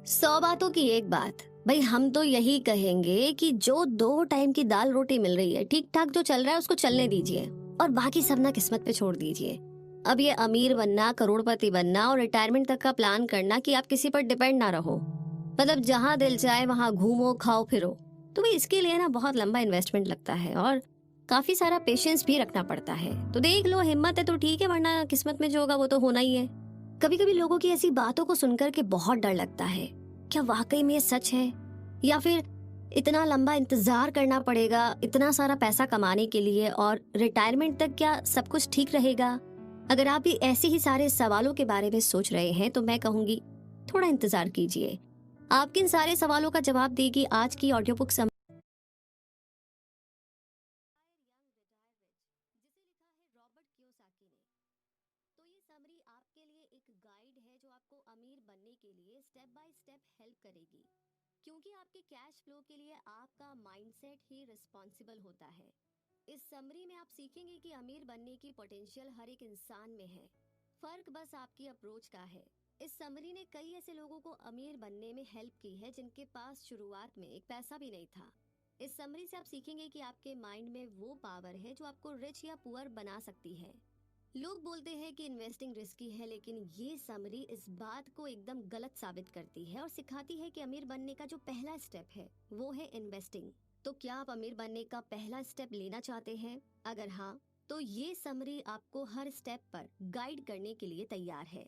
100 बातों की एक बात। भाई हम तो यही कहेंगे कि जो 2 टाइम की दाल रोटी मिल रही है, ठीक ठाक जो चल रहा है उसको चलने दीजिए और बाकी सब ना किस्मत पे छोड़ दीजिए। अब ये अमीर बनना, करोड़पति बनना और रिटायरमेंट तक का प्लान करना कि आप किसी पर डिपेंड ना रहो, मतलब जहाँ दिल चाहे वहाँ घूमो खाओ फिरो, तो भाई इसके लिए ना बहुत लंबा इन्वेस्टमेंट लगता है और काफी सारा पेशेंस भी रखना पड़ता है। तो देख लो, हिम्मत है तो ठीक है, वरना किस्मत में जो होगा वो तो होना ही है। कभी कभी लोगों की ऐसी बातों को सुनकर के बहुत डर लगता है, क्या वाकई में ये सच है या फिर इतना लंबा इंतजार करना पड़ेगा इतना सारा पैसा कमाने के लिए, और रिटायरमेंट तक क्या सब कुछ ठीक रहेगा? अगर आप भी ऐसे ही सारे सवालों के बारे में सोच रहे हैं तो मैं कहूंगी थोड़ा इंतजार कीजिए। आपके इन सारे सवालों का जवाब देगी आज की ऑडियो बुक जिसे लिखा है रॉबर्ट कियोसाकी ने। तो ये समरी आपके लिए एक गाइड है जो आपको अमीर बनने के लिए स्टेप बाय स्टेप हेल्प करेगी, क्योंकि आपके कैश फ्लो के लिए आपका माइंडसेट ही रिस्पॉन्सिबल होता है। इस समरी में आप सीखेंगे कि अमीर बनने की पोटेंशियल हर एक इंसान में है, फर्क बस आपकी अप्रोच का है। इस समरी ने कई ऐसे लोगों को अमीर बनने में हेल्प की है जिनके पास शुरुआत में एक पैसा भी नहीं था। इस समरी से आप सीखेंगे कि आपके माइंड में वो पावर है जो आपको रिच या पुअर बना सकती है। लोग बोलते हैं कि इन्वेस्टिंग रिस्की है, लेकिन ये समरी इस बात को एकदम गलत साबित करती है और सिखाती है कि अमीर बनने का जो पहला स्टेप है वो है इन्वेस्टिंग। तो क्या आप अमीर बनने का पहला स्टेप लेना चाहते हैं? अगर हाँ, तो ये समरी आपको हर स्टेप पर गाइड करने के लिए तैयार है।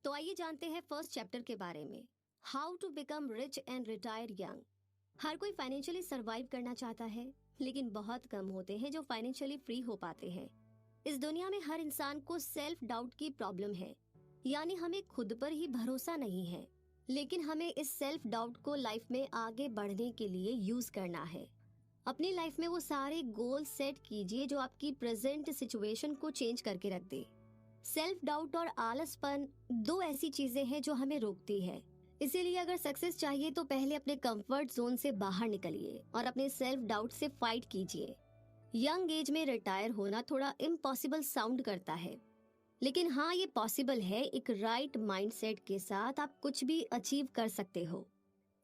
तो आइए जानते हैं फर्स्ट चैप्टर के बारे में, how to become rich and retire young. हर कोई फाइनेंशियली सरवाइव करना चाहता है, लेकिन बहुत कम होते हैं जो फाइनेंशियली फ्री हो पाते हैं। इस दुनिया में हर इंसान को सेल्फ डाउट की प्रॉब्लम है, यानी हमें खुद पर ही भरोसा नहीं है। लेकिन हमें इस सेल्फ डाउट को लाइफ में आगे बढ़ने के लिए यूज करना है। अपनी लाइफ में वो सारे गोल सेट कीजिए जो आपकी प्रेजेंट सिचुएशन को चेंज करके रख दे। सेल्फ डाउट और आलसपन दो ऐसी चीजें हैं जो हमें रोकती है। इसीलिए अगर सक्सेस चाहिए तो पहले अपने कंफर्ट जोन से बाहर निकलिए और अपने सेल्फ डाउट से फाइट कीजिए। यंग एज में रिटायर होना थोड़ा इम्पॉसिबल साउंड करता है, लेकिन हाँ, ये पॉसिबल है। एक राइट माइंडसेट के साथ आप कुछ भी अचीव कर सकते हो।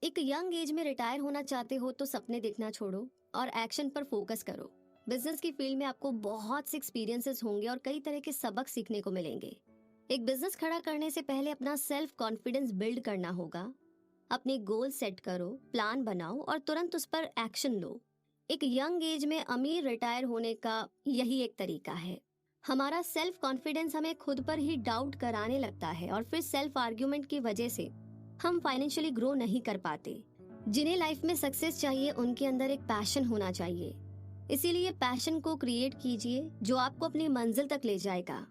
एक यंग एज में रिटायर होना चाहते हो तो सपने देखना छोड़ो और एक्शन पर फोकस करो। बिजनेस की फील्ड में आपको बहुत से एक्सपीरियंसेस होंगे और कई तरह के सबक सीखने को मिलेंगे। एक बिजनेस खड़ा करने से पहले अपना सेल्फ कॉन्फिडेंस बिल्ड करना होगा। अपने गोल सेट करो, प्लान बनाओ और तुरंत उस पर एक्शन लो। एक यंग एज में अमीर रिटायर होने का यही एक तरीका है। हमारा सेल्फ कॉन्फिडेंस हमें खुद पर ही डाउट कराने लगता है और फिर सेल्फ आर्ग्यूमेंट की वजह से हम फाइनेंशियली ग्रो नहीं कर पाते। जिन्हें लाइफ में सक्सेस चाहिए उनके अंदर एक पैशन होना चाहिए। इसीलिए पैशन को क्रिएट कीजिए जो आपको अपनी मंजिल तक ले जाएगा।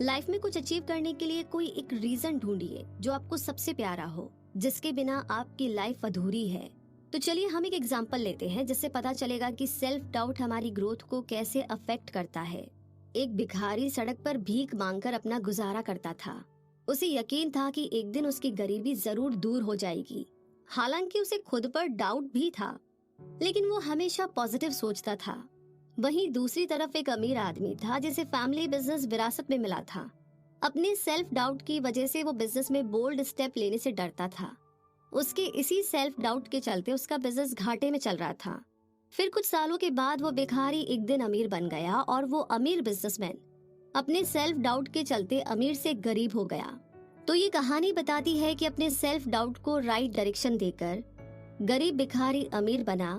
लाइफ में कुछ अचीव करने के लिए कोई एक रीजन ढूंढिए जो आपको सबसे प्यारा हो, जिसके बिना आपकी लाइफ अधूरी है। तो चलिए हम एक एग्जांपल लेते हैं जिससे पता चलेगा कि सेल्फ डाउट हमारी ग्रोथ को कैसे अफेक्ट करता है। एक भिखारी सड़क पर भीख मांगकर अपना गुजारा करता था। उसे यकीन था कि एक दिन उसकी गरीबी जरूर दूर हो जाएगी। हालांकि उसे खुद पर डाउट भी था, लेकिन वो हमेशा पॉजिटिव सोचता था। वहीं दूसरी तरफ एक अमीर आदमी था जिसे फैमिली बिजनेस विरासत में मिला था। अपने सेल्फ डाउट की वजह से वो बिजनेस में बोल्ड स्टेप लेने से डरता था। उसके इसी सेल्फ डाउट के चलते उसका बिजनेस घाटे में चल रहा था। फिर कुछ सालों के बाद वो भिखारी एक दिन अमीर बन गया और वो अमीर बिजनेसमैन अपने सेल्फ डाउट के चलते अमीर से गरीब हो गया। तो ये कहानी बताती है कि अपने सेल्फ डाउट को राइट डायरेक्शन देकर गरीब भिखारी अमीर बना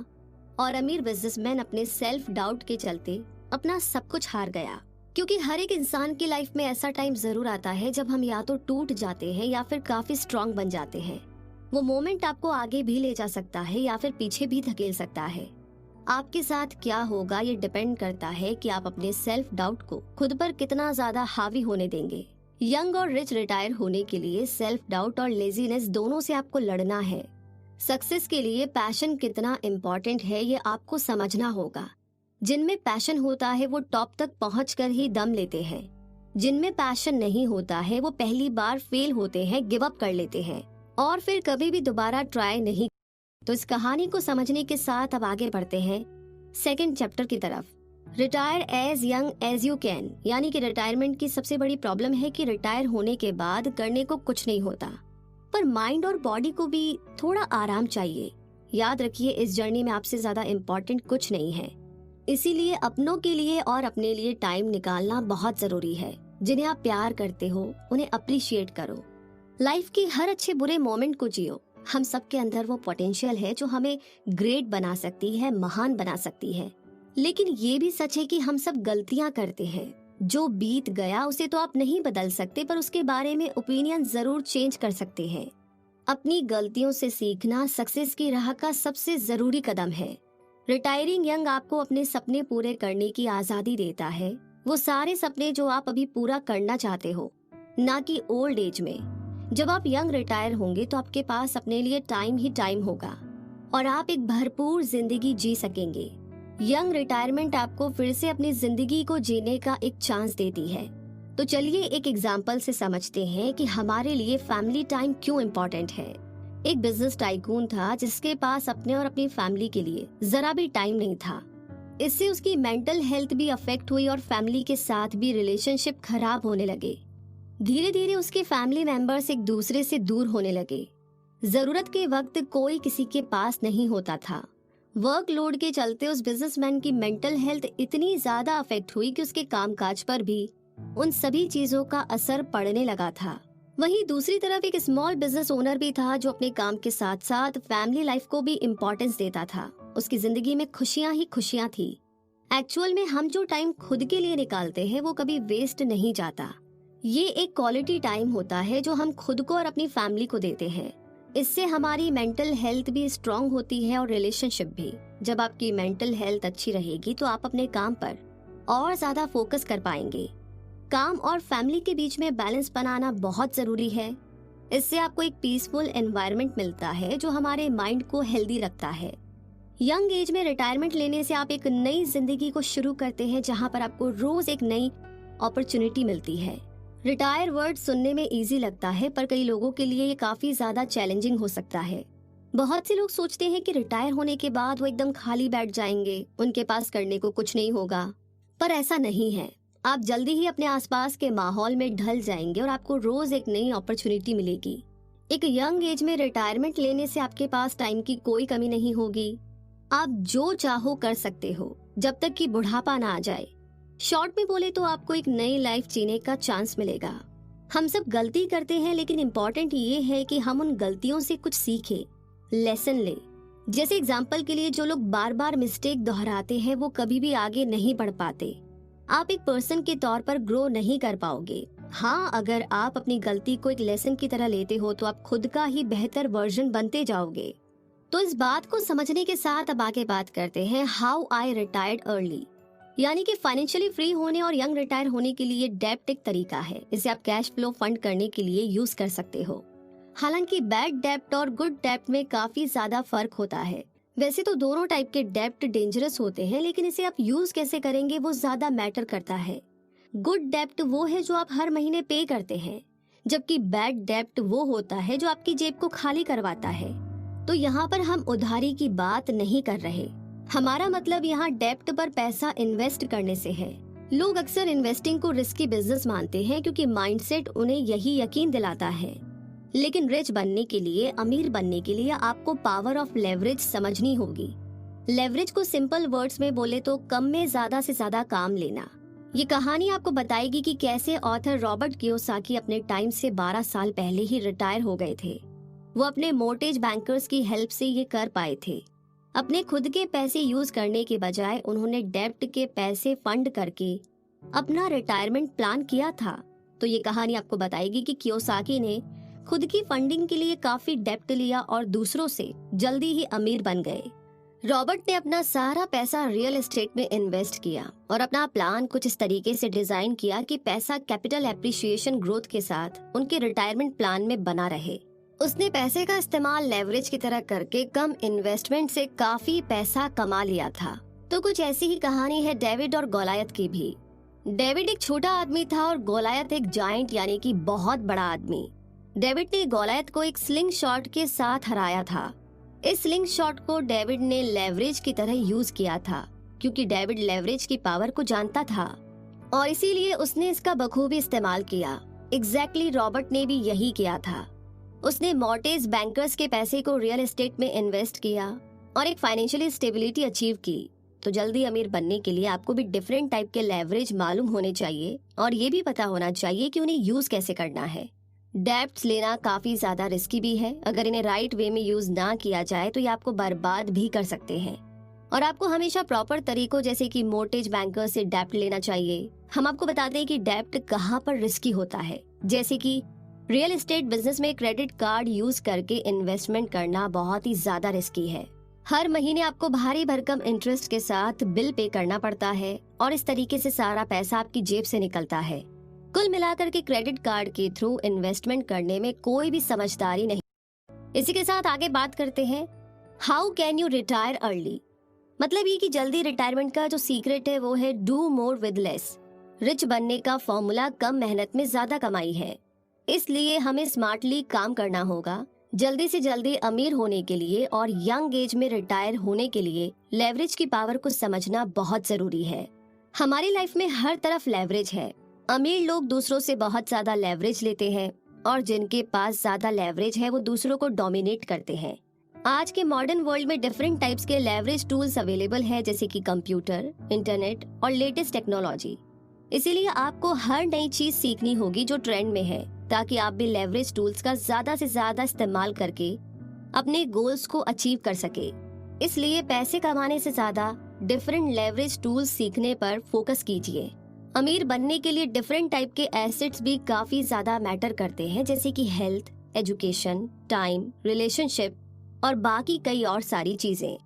और अमीर बिजनेसमैन अपने सेल्फ डाउट के चलते अपना सब कुछ हार गया। क्योंकि हर एक इंसान की लाइफ में ऐसा टाइम जरूर आता है जब हम या तो टूट जाते हैं या फिर काफी स्ट्रांग बन जाते हैं। वो मोमेंट आपको आगे भी ले जा सकता है या फिर पीछे भी धकेल सकता है। आपके साथ क्या होगा ये डिपेंड करता है कि आप अपने सेल्फ डाउट को खुद पर कितना ज्यादा हावी होने देंगे। यंग और रिच रिटायर होने के लिए सेल्फ डाउट और लेजीनेस दोनों से आपको लड़ना है। सक्सेस के लिए पैशन कितना इम्पोर्टेंट है ये आपको समझना होगा। जिनमें पैशन होता है वो टॉप तक पहुंचकर ही दम लेते हैं। जिनमें पैशन नहीं होता है वो पहली बार फेल होते हैं, गिव अप कर लेते हैं और फिर कभी भी दोबारा ट्राई नहीं। तो इस कहानी को समझने के साथ अब आगे बढ़ते हैं सेकंड चैप्टर की तरफ, retire as young as you can. यानी कि रिटायरमेंट की सबसे बड़ी प्रॉब्लम है कि रिटायर होने के बाद करने को कुछ नहीं होता। पर माइंड और बॉडी को भी थोड़ा आराम चाहिए। याद रखिए, इस जर्नी में आपसे ज्यादा इम्पोर्टेंट कुछ नहीं है, इसीलिए अपनों के लिए और अपने लिए टाइम निकालना बहुत जरूरी है। जिन्हें आप प्यार करते हो उन्हें अप्रिशिएट करो। लाइफ की हर अच्छे बुरे मोमेंट को जियो। हम सबके अंदर वो पोटेंशियल है जो हमें ग्रेट बना सकती है, महान बना सकती है। लेकिन ये भी सच है कि हम सब गलतियां करते हैं। जो बीत गया उसे तो आप नहीं बदल सकते, पर उसके बारे में ओपिनियन जरूर चेंज कर सकते हैं। अपनी गलतियों से सीखना सक्सेस की राह का सबसे जरूरी कदम है। रिटायरिंग यंग आपको अपने सपने पूरे करने की आजादी देता है, वो सारे सपने जो आप अभी पूरा करना चाहते हो, ना कि ओल्ड एज में। जब आप यंग रिटायर होंगे तो आपके पास अपने लिए टाइम ही टाइम होगा और आप एक भरपूर जिंदगी जी सकेंगे। यंग रिटायरमेंट आपको फिर से अपनी जिंदगी को जीने का एक चांस देती है। तो चलिए एक एग्जाम्पल से समझते हैं कि हमारे लिए फैमिली टाइम क्यों इम्पोर्टेंट है। एक बिजनेस टाइकून था जिसके पास अपने और अपनी फैमिली के लिए जरा भी टाइम नहीं था। इससे उसकी मेंटल हेल्थ भी अफेक्ट हुई और फैमिली के साथ भी रिलेशनशिप खराब होने लगे। धीरे धीरे उसके फैमिली मेंबर्स एक दूसरे से दूर होने लगे। जरूरत के वक्त कोई किसी के पास नहीं होता था। वर्कलोड के चलते उस बिजनेसमैन की मेंटल हेल्थ इतनी ज्यादा अफेक्ट हुई कि उसके कामकाज पर भी उन सभी चीजों का असर पड़ने लगा था। वहीं दूसरी तरफ एक स्मॉल बिजनेस ओनर भी था जो अपने काम के साथ साथ फैमिली लाइफ को भी इम्पोर्टेंस देता था। उसकी जिंदगी में खुशियां ही खुशियां थी। एक्चुअल में हम जो टाइम खुद के लिए निकालते हैं वो कभी वेस्ट नहीं जाता। ये एक क्वालिटी टाइम होता है जो हम खुद को और अपनी फैमिली को देते हैं। इससे हमारी मेंटल हेल्थ भी स्ट्रांग होती है और रिलेशनशिप भी। जब आपकी मेंटल हेल्थ अच्छी रहेगी तो आप अपने काम पर और ज्यादा फोकस कर पाएंगे। काम और फैमिली के बीच में बैलेंस बनाना बहुत जरूरी है। इससे आपको एक पीसफुल एनवायरनमेंट मिलता है जो हमारे माइंड को हेल्दी रखता है। यंग एज में रिटायरमेंट लेने से आप एक नई जिंदगी को शुरू करते हैं जहां पर आपको रोज एक नई अपॉर्चुनिटी मिलती है। रिटायर वर्ड सुनने में इजी लगता है, पर कई लोगों के लिए ये काफी ज्यादा चैलेंजिंग हो सकता है। बहुत से लोग सोचते हैं कि रिटायर होने के बाद वो एकदम खाली बैठ जाएंगे, उनके पास करने को कुछ नहीं होगा, पर ऐसा नहीं है। आप जल्दी ही अपने आसपास के माहौल में ढल जाएंगे और आपको रोज एक नई अपॉर्चुनिटी मिलेगी। एक यंग एज में रिटायरमेंट लेने से आपके पास टाइम की कोई कमी नहीं होगी। आप जो चाहो कर सकते हो जब तक कि बुढ़ापा ना आ जाए। शॉर्ट में बोले तो आपको एक नई लाइफ जीने का चांस मिलेगा। हम सब गलती करते हैं, लेकिन इम्पोर्टेंट ये है कि हम उन गलतियों से कुछ सीखें, लेसन ले। जैसे एग्जाम्पल के लिए जो लोग बार बार मिस्टेक दोहराते हैं वो कभी भी आगे नहीं बढ़ पाते। आप एक पर्सन के तौर पर ग्रो नहीं कर पाओगे। हाँ, अगर आप अपनी गलती को एक लेसन की तरह लेते हो तो आप खुद का ही बेहतर वर्जन बनते जाओगे। तो इस बात को समझने के साथ अब आगे बात करते हैं हाउ आई रिटायर्ड अर्ली, यानी कि फाइनेंशियली फ्री होने और यंग रिटायर होने के लिए डेब्ट एक तरीका है। इसे आप कैश फ्लो फंड करने के लिए यूज कर सकते हो। हालांकि बैड डेब्ट और गुड डेब्ट में काफी ज्यादा फर्क होता है। वैसे तो दोनों टाइप के डेब्ट डेंजरस होते हैं, लेकिन इसे आप यूज कैसे करेंगे वो ज्यादा मैटर करता है। गुड डेब्ट वो है जो आप हर महीने पे करते हैं, जबकि बैड डेब्ट वो होता है जो आपकी जेब को खाली करवाता है। तो यहाँ पर हम उधारी की बात नहीं कर रहे। हमारा मतलब यहाँ डेब्ट पर पैसा इन्वेस्ट करने से है। लोग अक्सर इन्वेस्टिंग को रिस्की बिजनेस मानते हैं क्योंकि माइंडसेट उन्हें यही यकीन दिलाता है। लेकिन रिच बनने के लिए, अमीर बनने के लिए आपको पावर ऑफ लेवरेज समझनी होगी। लेवरेज को सिंपल वर्ड्स में बोले तो कम में ज्यादा से ज्यादा काम लेना। ये कहानी आपको बताएगी कि कैसे ऑथर रॉबर्ट कियोसाकी अपने टाइम से 12 साल पहले ही रिटायर हो गए थे। वो अपने मोर्टेज बैंकर्स की हेल्प से ये कर पाए थे। अपने खुद के पैसे यूज करने के बजाय उन्होंने डेब्ट के पैसे फंड करके अपना रिटायरमेंट प्लान किया था। तो ये कहानी आपको बताएगी कि कियोसाकी ने खुद की फंडिंग के लिए काफी डेब्ट लिया और दूसरों से जल्दी ही अमीर बन गए। रॉबर्ट ने अपना सारा पैसा रियल एस्टेट में इन्वेस्ट किया और अपना प्लान कुछ इस तरीके से डिजाइन किया कि पैसा कैपिटल एप्रिसिएशन ग्रोथ के साथ उनके रिटायरमेंट प्लान में बना रहे। उसने पैसे का इस्तेमाल लेवरेज की तरह करके कम इन्वेस्टमेंट से काफी पैसा कमा लिया था। तो कुछ ऐसी ही कहानी है डेविड और गोलायत की भी। डेविड एक छोटा आदमी था और गोलायत एक जायंट यानी कि बहुत बड़ा आदमी। डेविड ने गोलायत को एक स्लिंग शॉट के साथ हराया था। इस स्लिंग शॉट को डेविड ने लेवरेज की तरह यूज किया था, क्योंकि डेविड लेवरेज की पावर को जानता था और इसीलिए उसने इसका बखूबी इस्तेमाल किया। एग्जैक्टली रॉबर्ट ने भी यही किया था। उसने मॉर्टेज बैंकर्स के पैसे को रियल एस्टेट में इन्वेस्ट किया और एक फाइनेंशियली स्टेबिलिटी अचीव की। तो जल्दी अमीर बनने के लिए आपको भी डिफरेंट टाइप के लेवरेज मालूम होने चाहिए और ये भी पता होना चाहिए कि उन्हें यूज कैसे करना है। डेब्ट्स लेना काफी ज्यादा रिस्की भी है। अगर इन्हें राइट वे में यूज ना किया जाए तो ये आपको बर्बाद भी कर सकते हैं। और आपको हमेशा प्रॉपर तरीकों जैसे कि मोर्टेज बैंकर से डेब्ट लेना चाहिए। हम आपको बताते हैं कि डेब्ट कहाँ पर रिस्की होता है, जैसे कि रियल एस्टेट बिजनेस में क्रेडिट कार्ड यूज करके इन्वेस्टमेंट करना बहुत ही ज्यादा रिस्की है। हर महीने आपको भारी भरकम इंटरेस्ट के साथ बिल पे करना पड़ता है और इस तरीके से सारा पैसा आपकी जेब से निकलता है। कुल मिलाकर के क्रेडिट कार्ड के थ्रू इन्वेस्टमेंट करने में कोई भी समझदारी नहीं। इसी के साथ आगे बात करते हैं, how can you retire early. मतलब ये कि जल्दी रिटायरमेंट का जो सीक्रेट है वो है do more with less. Rich बनने का फॉर्मूला कम मेहनत में ज्यादा कमाई है, इसलिए हमें स्मार्टली काम करना होगा। जल्दी से जल्दी अमीर होने के लिए और यंग एज में रिटायर होने के लिए लेवरेज की पावर को समझना बहुत जरूरी है। हमारी लाइफ में हर तरफ लेवरेज है। अमीर लोग दूसरों से बहुत ज्यादा लेवरेज लेते हैं और जिनके पास ज्यादा लेवरेज है वो दूसरों को डोमिनेट करते हैं। आज के मॉडर्न वर्ल्ड में डिफरेंट टाइप्स के लेवरेज टूल्स अवेलेबल है, जैसे कि कंप्यूटर, इंटरनेट और लेटेस्ट टेक्नोलॉजी। इसीलिए आपको हर नई चीज सीखनी होगी जो ट्रेंड में है, ताकि आप भी लेवरेज टूल्स का ज्यादा से ज्यादा इस्तेमाल करके अपने गोल्स को अचीव कर सके। इसलिए पैसे कमाने से ज्यादा डिफरेंट लेवरेज टूल्स सीखने पर फोकस कीजिए। अमीर बनने के लिए डिफरेंट टाइप के एसेट्स भी काफी ज्यादा मैटर करते हैं, जैसे कि हेल्थ, एजुकेशन, टाइम, रिलेशनशिप और बाकी कई और सारी चीजें।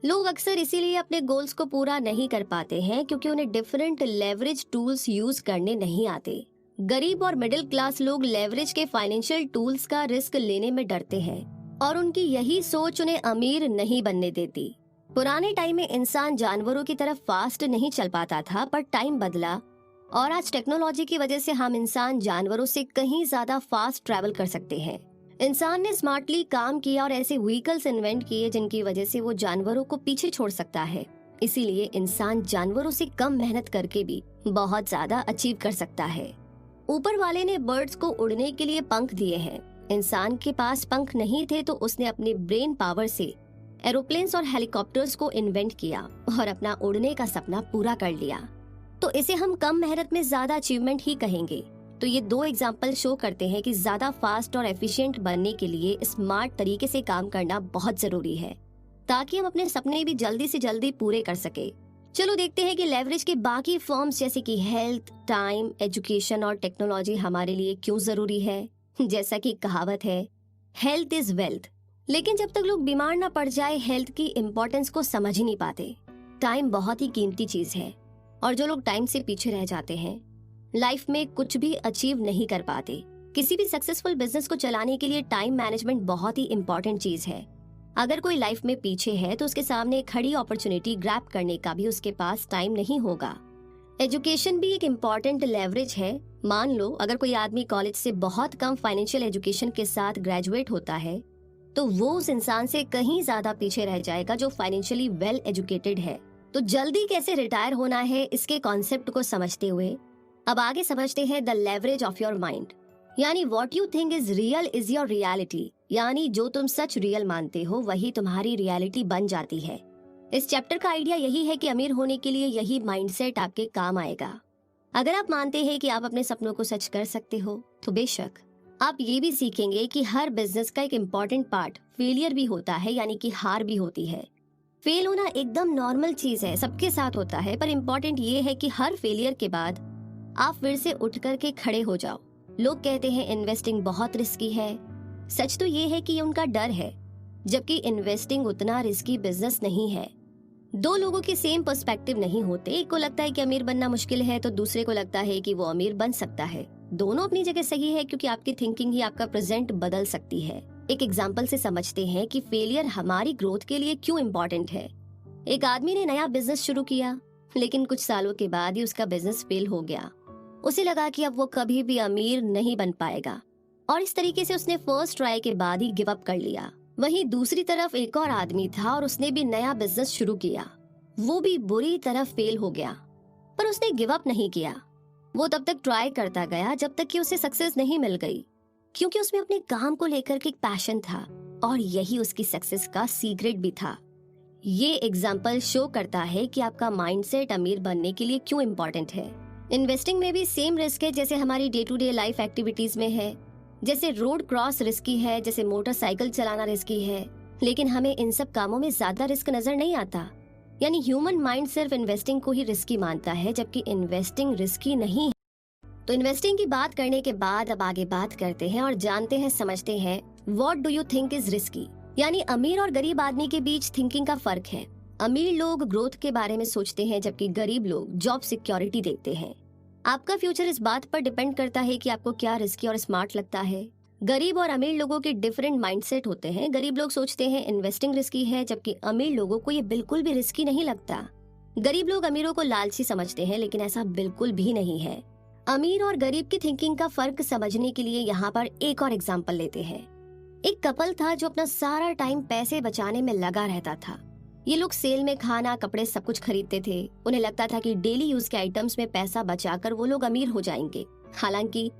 लोग अक्सर इसीलिए अपने गोल्स को पूरा नहीं कर पाते हैं क्योंकि उन्हें डिफरेंट लेवरेज टूल्स यूज करने नहीं आते। गरीब और मिडिल क्लास लोग लेवरेज के फाइनेंशियल टूल्स का रिस्क लेने में डरते हैं और उनकी यही सोच उन्हें अमीर नहीं बनने देती। पुराने टाइम में इंसान जानवरों की तरफ फास्ट नहीं चल पाता था, पर टाइम बदला और आज टेक्नोलॉजी की वजह से हम इंसान जानवरों से कहीं ज्यादा फास्ट ट्रैवल कर सकते हैं। इंसान ने स्मार्टली काम किया और ऐसे व्हीकल्स इन्वेंट किए जिनकी वजह से वो जानवरों को पीछे छोड़ सकता है। इसीलिए इंसान जानवरों से कम मेहनत करके भी बहुत ज्यादा अचीव कर सकता है। ऊपर वाले ने बर्ड्स को उड़ने के लिए पंख दिए हैं। इंसान के पास पंख नहीं थे तो उसने अपने ब्रेन पावर से एरोप्लेन्स और हेलीकॉप्टर्स को इन्वेंट किया और अपना उड़ने का सपना पूरा कर लिया। तो इसे हम कम मेहनत में ज्यादा अचीवमेंट ही कहेंगे। तो ये दो एग्जाम्पल शो करते हैं कि ज्यादा फास्ट और एफिशिएंट बनने के लिए स्मार्ट तरीके से काम करना बहुत जरूरी है, ताकि हम अपने सपने भी जल्दी से जल्दी पूरे कर सके। चलो देखते हैं कि लेवरेज के बाकी फॉर्म्स जैसे कि हेल्थ, टाइम, एजुकेशन और टेक्नोलॉजी हमारे लिए क्यों जरूरी है। जैसा कि कहावत है, हेल्थ इज वेल्थ। लेकिन जब तक लोग बीमार ना पड़ जाए, हेल्थ की इम्पोर्टेंस को समझ ही नहीं पाते। टाइम बहुत ही कीमती चीज है और जो लोग टाइम से पीछे रह जाते हैं लाइफ में कुछ भी अचीव नहीं कर पाते। किसी भी सक्सेसफुल बिजनेस को चलाने के लिए टाइम मैनेजमेंट बहुत ही इम्पोर्टेंट चीज है। अगर कोई लाइफ में पीछे है तो उसके सामने एक खड़ी अपॉर्चुनिटी ग्रैब करने का भी उसके पास टाइम नहीं होगा। एजुकेशन भी एक इम्पोर्टेंट लेवरेज है। मान लो अगर कोई आदमी कॉलेज से बहुत कम फाइनेंशियल एजुकेशन के साथ ग्रेजुएट होता है तो वो उस इंसान से कहीं ज्यादा पीछे रह जाएगा जो फाइनेंशियली वेल एजुकेटेड है। तो जल्दी कैसे रिटायर होना है, इसके कॉन्सेप्ट को समझते हुए अब आगे समझते हैं the leverage of your mind. यानी what you think is real is your reality. यानी जो तुम सच रियल मानते हो वही तुम्हारी रियलिटी बन जाती है। इस चैप्टर का आइडिया यही है कि अमीर होने के लिए यही माइंडसेट आपके काम आएगा। अगर आप मानते हैं कि आप अपने सपनों को सच कर सकते हो तो बेशक आप ये भी सीखेंगे कि हर बिजनेस का एक इम्पॉर्टेंट पार्ट फेलियर भी होता है, यानी कि हार भी होती है। फेल होना एकदम नॉर्मल चीज है, सबके साथ होता है, पर इम्पोर्टेंट ये है कि हर फेलियर के बाद आप फिर से उठ करके खड़े हो जाओ। लोग कहते हैं इन्वेस्टिंग बहुत रिस्की है। सच तो ये है कि ये उनका डर है, जबकि इन्वेस्टिंग उतना रिस्की बिजनेस नहीं है। दो लोगों के सेम पर्सपेक्टिव नहीं होते। एक को लगता है कि अमीर बनना मुश्किल है तो दूसरे को लगता है कि वो अमीर बन सकता है। दोनों अपनी जगह सही है क्योंकि आपकी थिंकिंग ही आपका प्रेजेंट बदल सकती है। एक एग्जाम्पल से समझते हैं कि फेलियर हमारी ग्रोथ के लिए क्यों इम्पोर्टेंट है। एक आदमी ने नया बिजनेस शुरू किया, लेकिन कुछ सालों के बाद ही उसका बिजनेस फेल हो गया। उसे लगा कि अब वो कभी भी अमीर नहीं बन पाएगा और इस तरीके से उसने फर्स्ट ट्राई के बाद ही गिव अप कर लिया। वहीं दूसरी तरफ एक और आदमी था और उसने भी नया बिजनेस शुरू किया। वो भी बुरी तरह फेल हो गया, पर उसने गिव अप नहीं किया। वो तब तक ट्राई करता गया जब तक कि उसे सक्सेस नहीं मिल गई। क्योंकि उसमें अपने काम को लेकर के एक पैशन था और यही उसकी सक्सेस का सीक्रेट भी था। ये एग्जाम्पल शो करता है कि आपका माइंडसेट अमीर बनने के लिए क्यों इम्पोर्टेंट है। इन्वेस्टिंग में भी सेम रिस्क है जैसे हमारी day to day life activities में है। जैसे रोड क्रॉस रिस्की है, जैसे मोटरसाइकिल चलाना रिस्की है, लेकिन हमें इन सब कामों में ज्यादा रिस्क नजर नहीं आता। यानी ह्यूमन माइंड सिर्फ इन्वेस्टिंग को ही रिस्की मानता है, जबकि इन्वेस्टिंग रिस्की नहीं है। तो इन्वेस्टिंग की बात करने के बाद अब आगे बात करते हैं और जानते हैं, समझते हैं what do you think is risky. यानी अमीर और गरीब आदमी के बीच थिंकिंग का फर्क है। अमीर लोग ग्रोथ के बारे में सोचते हैं, जबकि गरीब लोग जॉब सिक्योरिटी देखते हैं। आपका फ्यूचर इस बात पर डिपेंड करता है कि आपको क्या रिस्की और स्मार्ट लगता है। गरीब और अमीर लोगों के डिफरेंट माइंडसेट होते हैं। गरीब लोग सोचते हैं इन्वेस्टिंग रिस्की है, जबकि अमीर लोगों को ये बिल्कुल भी रिस्की नहीं लगता। गरीब लोग अमीरों को लालची समझते हैं, लेकिन ऐसा बिल्कुल भी नहीं है। अमीर और गरीब की थिंकिंग का फर्क समझने के लिए यहाँ पर एक और एग्जाम्पल लेते हैं। एक कपल था जो अपना सारा टाइम पैसे बचाने में लगा रहता था। ये लोग सेल में खाना, कपड़े सब कुछ खरीदते थे। उन्हें लगता था कि डेली यूज के आइटम्स में पैसा बचाकर वो लोग अमीर हो जाएंगे। हालांकि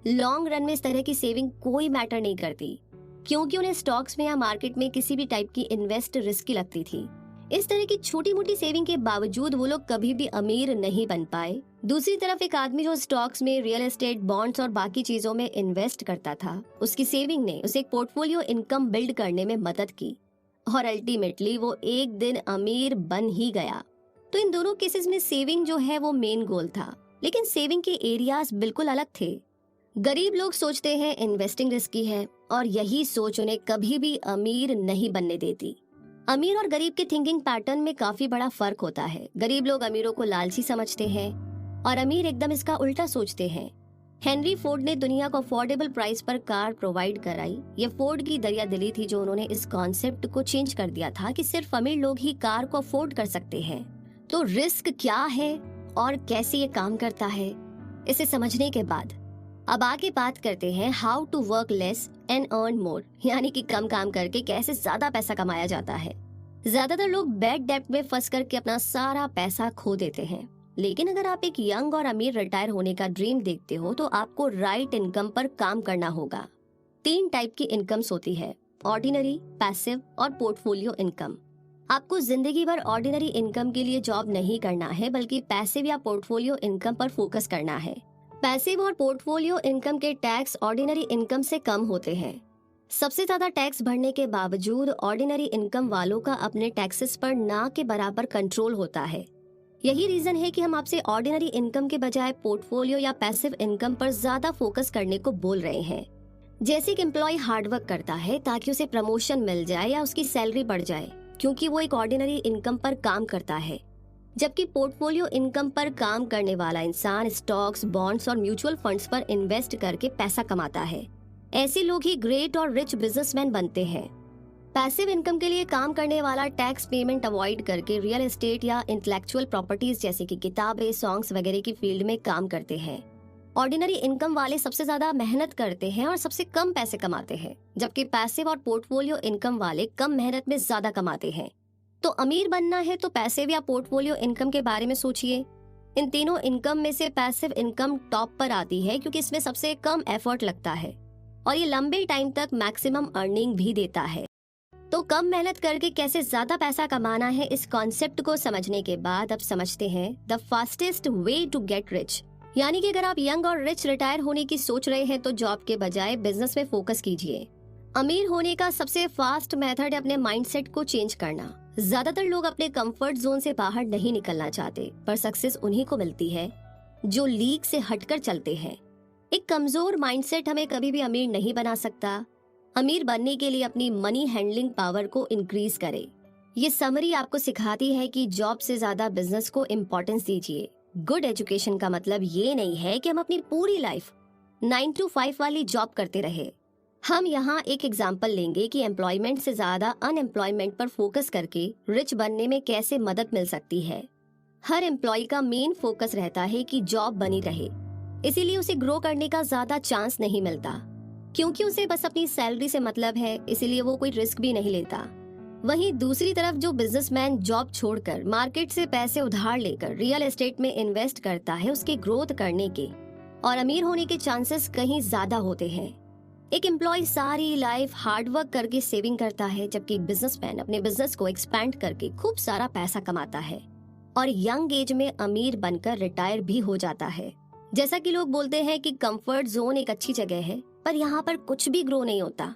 लॉन्ग रन में इस तरह की सेविंग कोई मैटर नहीं करती, क्योंकि उन्हें स्टॉक्स में या मार्केट में किसी भी टाइप की इन्वेस्ट रिस्की लगती थी। इस तरह की छोटी मोटी सेविंग के बावजूद वो लोग कभी भी अमीर नहीं बन पाए। दूसरी तरफ एक आदमी जो स्टॉक्स में, रियल एस्टेट, बॉन्ड्स और बाकी चीजों में इन्वेस्ट करता था, उसकी सेविंग ने उसे एक पोर्टफोलियो इनकम बिल्ड करने में मदद की और अल्टीमेटली वो एक दिन अमीर बन ही गया। तो इन दोनों केसेस में सेविंग जो है वो मेन गोल था, लेकिन सेविंग के एरियाज बिल्कुल अलग थे। गरीब लोग सोचते हैं इन्वेस्टिंग रिस्की है और यही सोच उन्हें कभी भी अमीर नहीं बनने देती। अमीर और गरीब के थिंकिंग पैटर्न में काफी बड़ा फर्क होता है। गरीब लोग अमीरों को लालची समझते हैं और अमीर एकदम इसका उल्टा सोचते हैं। हेनरी फोर्ड ने दुनिया को अफोर्डेबल प्राइस पर कार प्रोवाइड कराई। ये फोर्ड की दरिया दिली थी जो उन्होंने इस कॉन्सेप्ट को चेंज कर दिया था कि सिर्फ अमीर लोग ही कार को अफोर्ड कर सकते हैं। तो रिस्क क्या है और कैसे ये काम करता है, इसे समझने के बाद अब आगे बात करते हैं how to work less and earn more, यानी कि कम काम करके कैसे ज्यादा पैसा कमाया जाता है। ज्यादातर लोग बैड डेब्ट में फंस करके अपना सारा पैसा खो देते हैं। लेकिन अगर आप एक यंग और अमीर रिटायर होने का ड्रीम देखते हो तो आपको राइट इनकम पर काम करना होगा। 3 टाइप की इनकम्स होती है, ऑर्डिनरी, पैसिव और पोर्टफोलियो इनकम। आपको जिंदगी भर ऑर्डिनरी इनकम के लिए जॉब नहीं करना है, बल्कि पैसिव या पोर्टफोलियो इनकम पर फोकस करना है। पैसिव और पोर्टफोलियो इनकम के टैक्स ऑर्डिनरी इनकम से कम होते हैं। सबसे ज्यादा टैक्स भरने के बावजूद ऑर्डिनरी इनकम वालों का अपने टैक्सेस पर ना के बराबर कंट्रोल होता है। यही रीजन है कि हम आपसे ऑर्डिनरी इनकम के बजाय पोर्टफोलियो या पैसिव इनकम पर ज्यादा फोकस करने को बोल रहे हैं। जैसे कि एम्प्लॉय हार्डवर्क करता है ताकि उसे प्रमोशन मिल जाए या उसकी सैलरी बढ़ जाए, क्योंकि वो एक ऑर्डिनरी इनकम पर काम करता है। जबकि पोर्टफोलियो इनकम पर काम करने वाला इंसान स्टॉक्स, बॉन्ड्स और म्यूचुअल फंड्स पर इन्वेस्ट करके पैसा कमाता है। ऐसे लोग ही ग्रेट और रिच बिजनेसमैन बनते हैं। पैसिव इनकम के लिए काम करने वाला टैक्स पेमेंट अवॉइड करके रियल एस्टेट या इंटेलेक्चुअल प्रॉपर्टीज जैसे कि किताबें, सॉन्ग्स वगैरह की फील्ड में काम करते हैं। ऑर्डिनरी इनकम वाले सबसे ज्यादा मेहनत करते हैं और सबसे कम पैसे कमाते हैं, जबकि पैसिव और पोर्टफोलियो इनकम वाले कम मेहनत में ज्यादा कमाते हैं। तो अमीर बनना है तो पैसिव या पोर्टफोलियो इनकम के बारे में सोचिए। इन तीनों इनकम में से पैसिव इनकम टॉप पर आती है, क्योंकि इसमें सबसे कम एफर्ट लगता है और ये लंबे टाइम तक मैक्सिमम अर्निंग भी देता है। तो कम मेहनत करके कैसे ज्यादा पैसा कमाना है, इस कॉन्सेप्ट को समझने के बाद अब समझते हैं the fastest way to get rich. यानी कि अगर आप यंग और रिच रिटायर होने की सोच रहे हैं तो जॉब के बजाय बिजनेस में फोकस कीजिए। अमीर होने का सबसे फास्ट मेथड है अपने माइंडसेट को चेंज करना। ज्यादातर लोग अपने कंफर्ट जोन से बाहर नहीं निकलना चाहते, पर सक्सेस उन्हीं को मिलती है जो लीग से हटकर चलते हैं। एक कमजोर माइंडसेट हमें कभी भी अमीर नहीं बना सकता। अमीर बनने के लिए अपनी मनी हैंडलिंग पावर को इंक्रीज करें। ये समरी आपको सिखाती है कि जॉब से ज्यादा बिजनेस को इम्पोर्टेंस दीजिए। गुड एजुकेशन का मतलब ये नहीं है कि हम अपनी पूरी लाइफ 9 to 5 वाली जॉब करते रहे। हम यहाँ एक एग्जाम्पल लेंगे कि एम्प्लॉयमेंट से ज्यादा अनएम्प्लॉयमेंट पर फोकस करके रिच बनने में कैसे मदद मिल सकती है। हर एम्प्लॉय का मेन फोकस रहता है कि जॉब बनी रहे, इसीलिए उसे ग्रो करने का ज्यादा चांस नहीं मिलता, क्योंकि उसे बस अपनी सैलरी से मतलब है, इसीलिए वो कोई रिस्क भी नहीं लेता। वहीं दूसरी तरफ जो बिजनेसमैन जॉब छोड़कर मार्केट से पैसे उधार लेकर रियल एस्टेट में इन्वेस्ट करता है, उसके ग्रोथ करने के और अमीर होने के चांसेस कहीं ज्यादा होते हैं। एक एम्प्लॉय सारी लाइफ हार्डवर्क करके सेविंग करता है, जबकि एक बिजनेसमैन अपने बिजनेस को एक्सपैंड करके खूब सारा पैसा कमाता है और यंग एज में अमीर बनकर रिटायर भी हो जाता है। जैसा कि लोग बोलते हैं कि कंफर्ट जोन एक अच्छी जगह है, पर यहाँ पर कुछ भी ग्रो नहीं होता।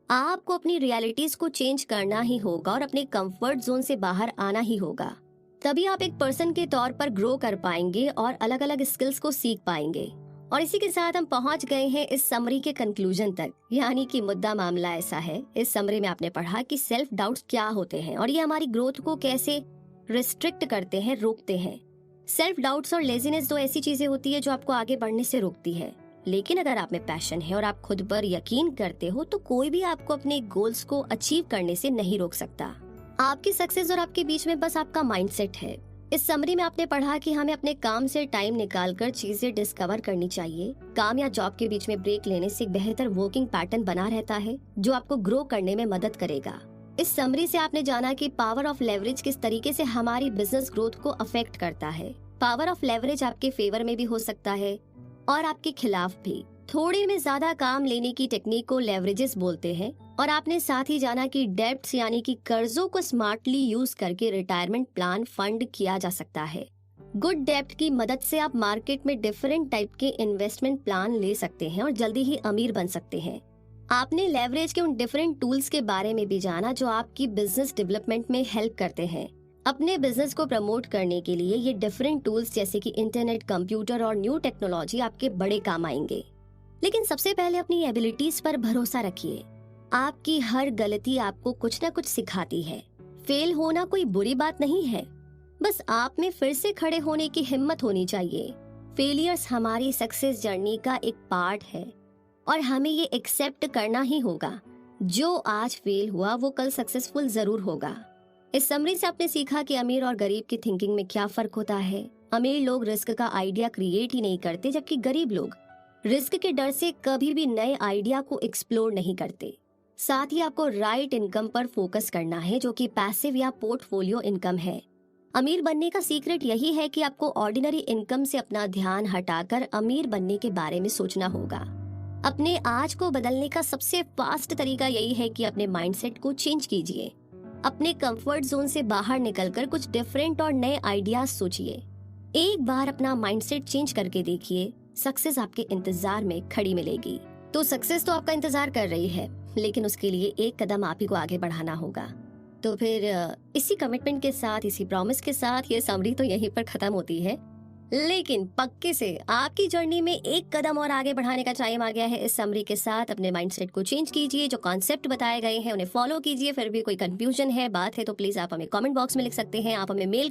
आपको अपनी रियलिटीज को चेंज करना ही होगा और अपने कंफर्ट जोन से बाहर आना ही होगा। तभी आप एक पर्सन के तौर पर ग्रो कर पाएंगे और अलग अलग स्किल्स को सीख पाएंगे। और इसी के साथ हम पहुंच गए हैं इस समरी के कंक्लूजन तक, यानी कि मुद्दा मामला ऐसा है। इस समरी में आपने पढ़ा कि सेल्फ डाउट्स क्या होते हैं और ये हमारी ग्रोथ को कैसे रिस्ट्रिक्ट करते हैं, रोकते हैं। सेल्फ डाउट्स और लेजीनेस दो ऐसी चीजें होती है जो आपको आगे बढ़ने से रोकती है। लेकिन अगर आप में पैशन है और आप खुद पर यकीन करते हो तो कोई भी आपको अपने गोल्स को अचीव करने से नहीं रोक सकता। आपकी सक्सेस और आपके बीच में बस आपका माइंडसेट है। इस समरी में आपने पढ़ा कि हमें अपने काम से टाइम निकालकर चीजें डिस्कवर करनी चाहिए। काम या जॉब के बीच में ब्रेक लेने से एक बेहतर वर्किंग पैटर्न बना रहता है जो आपको ग्रो करने में मदद करेगा। इस समरी से आपने जाना कि पावर ऑफ लेवरेज किस तरीके से हमारी बिजनेस ग्रोथ को अफेक्ट करता है। पावर ऑफ लेवरेज आपके फेवर में भी हो सकता है और आपके खिलाफ भी। थोड़े में ज्यादा काम लेने की टेक्निक को लेवरेजेस बोलते हैं। और आपने साथ ही जाना कि डेब्ट्स यानी कि कर्जों को स्मार्टली यूज करके रिटायरमेंट प्लान फंड किया जा सकता है। गुड डेब्ट की मदद से आप मार्केट में डिफरेंट टाइप के इन्वेस्टमेंट प्लान ले सकते हैं और जल्दी ही अमीर बन सकते हैं। आपने लेवरेज के उन डिफरेंट टूल्स के बारे में भी जाना जो आपकी बिजनेस डेवलपमेंट में हेल्प करते हैं। अपने बिजनेस को प्रमोट करने के लिए ये डिफरेंट टूल्स जैसे कि इंटरनेट, कंप्यूटर और न्यू टेक्नोलॉजी आपके बड़े काम आएंगे। लेकिन सबसे पहले अपनी एबिलिटीज पर भरोसा रखिए। आपकी हर गलती आपको कुछ न कुछ सिखाती है। फेल होना कोई बुरी बात नहीं है, बस आप में फिर से खड़े होने की हिम्मत होनी चाहिए। फेलियर्स हमारी सक्सेस जर्नी का एक पार्ट है और हमें ये एक्सेप्ट करना ही होगा। जो आज फेल हुआ वो कल सक्सेसफुल जरूर होगा। इस समरी से आपने सीखा कि अमीर और गरीब की थिंकिंग में क्या फर्क होता है। अमीर लोग रिस्क का आइडिया क्रिएट ही नहीं करते, जबकि गरीब लोग रिस्क के डर से कभी भी नए आइडिया को एक्सप्लोर नहीं करते। साथ ही आपको राइट इनकम पर फोकस करना है जो कि पैसिव या पोर्टफोलियो इनकम है। अमीर बनने का सीक्रेट यही है कि आपको ऑर्डिनरी इनकम से अपना ध्यान हटाकर अमीर बनने के बारे में सोचना होगा। अपने आज को बदलने का सबसे फास्ट तरीका यही है कि अपने माइंडसेट को चेंज कीजिए। अपने कंफर्ट जोन से बाहर निकलकर कुछ डिफरेंट और नए आइडियाज सोचिए। एक बार अपना माइंडसेट चेंज करके देखिए, सक्सेस आपके इंतजार में खड़ी मिलेगी। तो सक्सेस तो आपका इंतजार कर रही है, लेकिन उसके लिए एक कदम आप ही को आगे बढ़ाना होगा। तो फिर इसी कमिटमेंट के साथ, इसी प्रॉमिस के साथ ये समरी तो यहीं पर खत्म होती है। लेकिन पक्के से आपकी जर्नी में एक कदम और आगे बढ़ाने का टाइम आ गया है। इस समरी के साथ अपने माइंडसेट को चेंज कीजिए। जो कॉन्सेप्ट बताए गए हैं उन्हें फॉलो कीजिए। फिर भी कोई कंफ्यूजन है, बात है, तो प्लीज आप हमें कमेंट बॉक्स में लिख सकते हैं। आप हमें मेल